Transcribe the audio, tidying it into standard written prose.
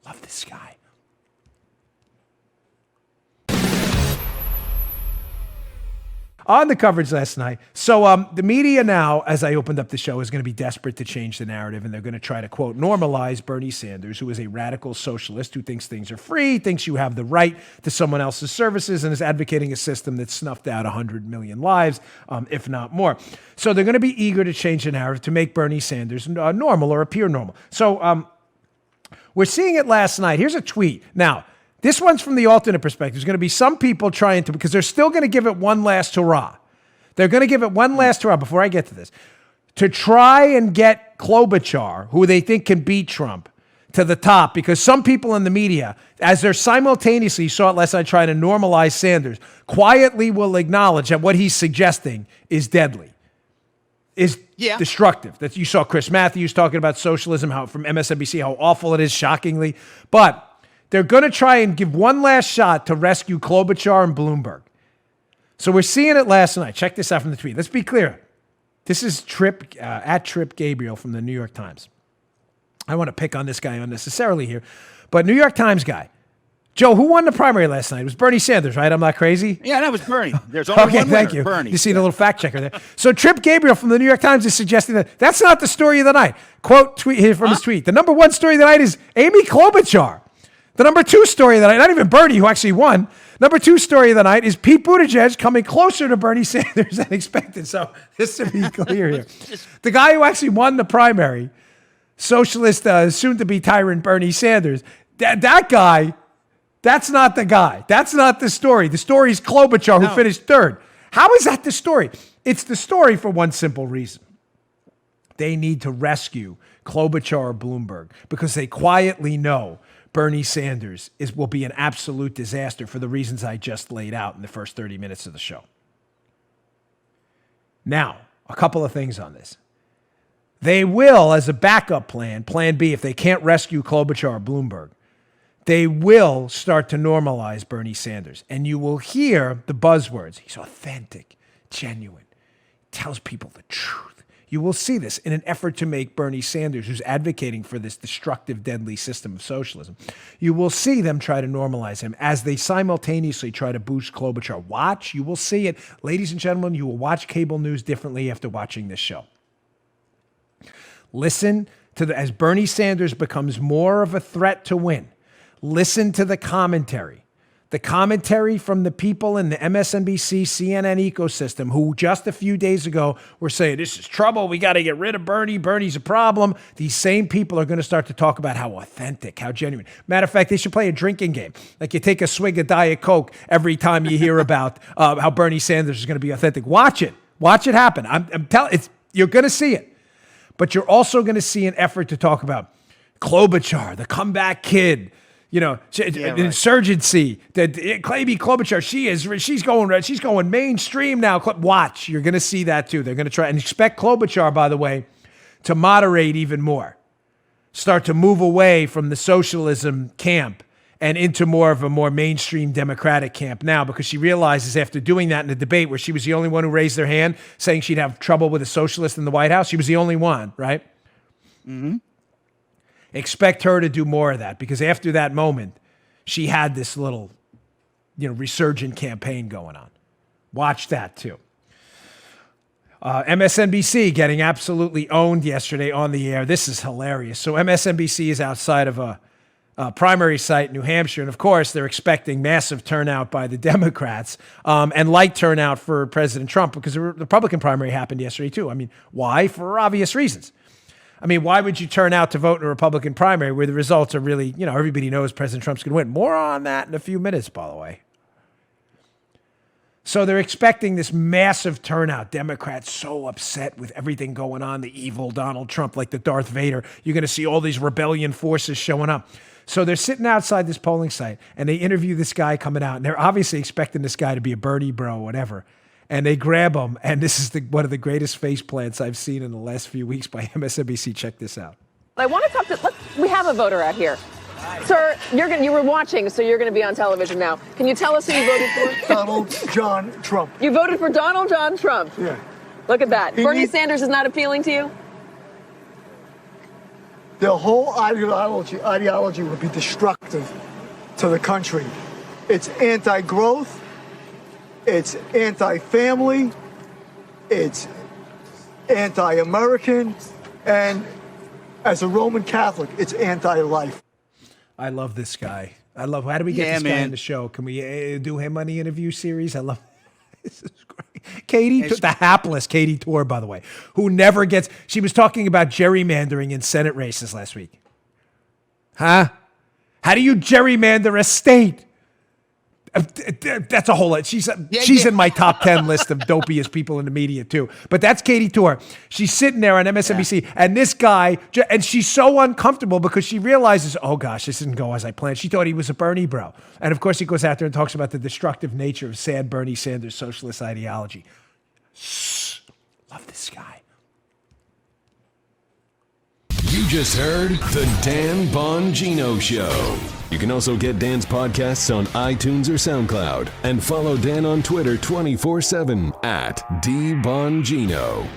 Love this guy. On the coverage last night. So the media now, as I opened up the show, is going to be desperate to change the narrative, and they're going to try to, quote, normalize Bernie Sanders, who is a radical socialist who thinks things are free, thinks you have the right to someone else's services, and is advocating a system that snuffed out 100 million lives, if not more. So they're going to be eager to change the narrative to make Bernie Sanders normal or appear normal. So we're seeing it last night. Here's a tweet. Now, this one's from the alternate perspective. There's going to be some people trying to, because they're still going to give it one last hurrah. They're going to give it one last hurrah before I get to this, to try and get Klobuchar, who they think can beat Trump, to the top, because some people in the media, as they're simultaneously, you saw it last night, trying to normalize Sanders, quietly will acknowledge that what he's suggesting is deadly, is destructive. That you saw Chris Matthews talking about socialism, how from MSNBC, how awful it is, shockingly. But they're going to try and give one last shot to rescue Klobuchar and Bloomberg. So we're seeing it last night. Check this out from the tweet. Let's be clear. This is at Trip Gabriel from the New York Times. I want to pick on this guy unnecessarily here, but New York Times guy. Joe, who won the primary last night? It was Bernie Sanders, right? I'm not crazy? Yeah, that was Bernie. There's only one winner, thank you. Bernie. You see the little fact checker there. So Trip Gabriel from the New York Times is suggesting that that's not the story of the night. Quote tweet here from his tweet. The number one story of the night is Amy Klobuchar. The number two story of the night, not even Bernie, who actually won. Number two story of the night is Pete Buttigieg coming closer to Bernie Sanders than expected. So just to be clear here, the guy who actually won the primary, socialist, soon-to-be tyrant Bernie Sanders, that guy, that's not the guy. That's not the story. The story is Klobuchar, who finished third. How is that the story? It's the story for one simple reason. They need to rescue Klobuchar or Bloomberg because they quietly know Bernie Sanders will be an absolute disaster for the reasons I just laid out in the first 30 minutes of the show. Now, a couple of things on this. They will, as a backup plan, plan B, if they can't rescue Klobuchar or Bloomberg, they will start to normalize Bernie Sanders. And you will hear the buzzwords. He's authentic, genuine, tells people the truth. You will see this in an effort to make Bernie Sanders, who's advocating for this destructive, deadly system of socialism, you will see them try to normalize him as they simultaneously try to boost Klobuchar. Watch, you will see it. Ladies and gentlemen, you will watch cable news differently after watching this show. Listen to as Bernie Sanders becomes more of a threat to win. Listen to the commentary. The commentary from the people in the MSNBC, CNN ecosystem who just a few days ago were saying, this is trouble. We got to get rid of Bernie. Bernie's a problem. These same people are going to start to talk about how authentic, how genuine. Matter of fact, they should play a drinking game. Like you take a swig of Diet Coke every time you hear about how Bernie Sanders is going to be authentic. Watch it. Watch it happen. I'm telling you're going to see it. But you're also going to see an effort to talk about Klobuchar, the comeback kid, insurgency. Amy Klobuchar, she's going mainstream now. Watch, you're going to see that too. They're going to try and expect Klobuchar, by the way, to moderate even more, start to move away from the socialism camp and into more of a more mainstream Democratic camp now, because she realizes after doing that in the debate where she was the only one who raised her hand saying she'd have trouble with a socialist in the White House, she was the only one, right? Mm-hmm. Expect her to do more of that, because after that moment, she had this little, resurgent campaign going on. Watch that too. MSNBC getting absolutely owned yesterday on the air. This is hilarious. So MSNBC is outside of a primary site in New Hampshire, and of course, they're expecting massive turnout by the Democrats and light turnout for President Trump, because the Republican primary happened yesterday too. I mean, why? For obvious reasons. I mean, why would you turn out to vote in a Republican primary where the results are really, everybody knows President Trump's going to win? More on that in a few minutes, by the way. So they're expecting this massive turnout. Democrats so upset with everything going on, the evil Donald Trump, like the Darth Vader. You're going to see all these rebellion forces showing up. So they're sitting outside this polling site, and they interview this guy coming out, and they're obviously expecting this guy to be a Bernie bro, whatever. And they grab him, and this is one of the greatest face plants I've seen in the last few weeks by MSNBC. Check this out. I want to talk to. We have a voter out here, sir. You were watching, so you're going to be on television now. Can you tell us who you voted for? Donald John Trump. You voted for Donald John Trump. Yeah. Look at that. Bernie Sanders is not appealing to you. Their whole ideology would be destructive to the country. It's anti-growth, it's anti-family, it's anti-American, and as a Roman Catholic, it's anti-life. I love this guy. How do we get this guy on the show? Can we do him on the interview series? I love this is great. Katie, the hapless Katie Tor, by the way, who never gets, she was talking about gerrymandering in Senate races last week. Huh? How do you gerrymander a state? That's a whole lot. She's in my top 10 list of dopiest people in the media too. But that's Katie Tor. She's sitting there on MSNBC, and this guy, and she's so uncomfortable because she realizes, oh gosh, this didn't go as I planned. She thought he was a Bernie bro. And of course he goes out there and talks about the destructive nature of sad Bernie Sanders socialist ideology. Love this guy. You just heard The Dan Bongino Show. You can also get Dan's podcasts on iTunes or SoundCloud. And follow Dan on Twitter 24/7 @DBongino.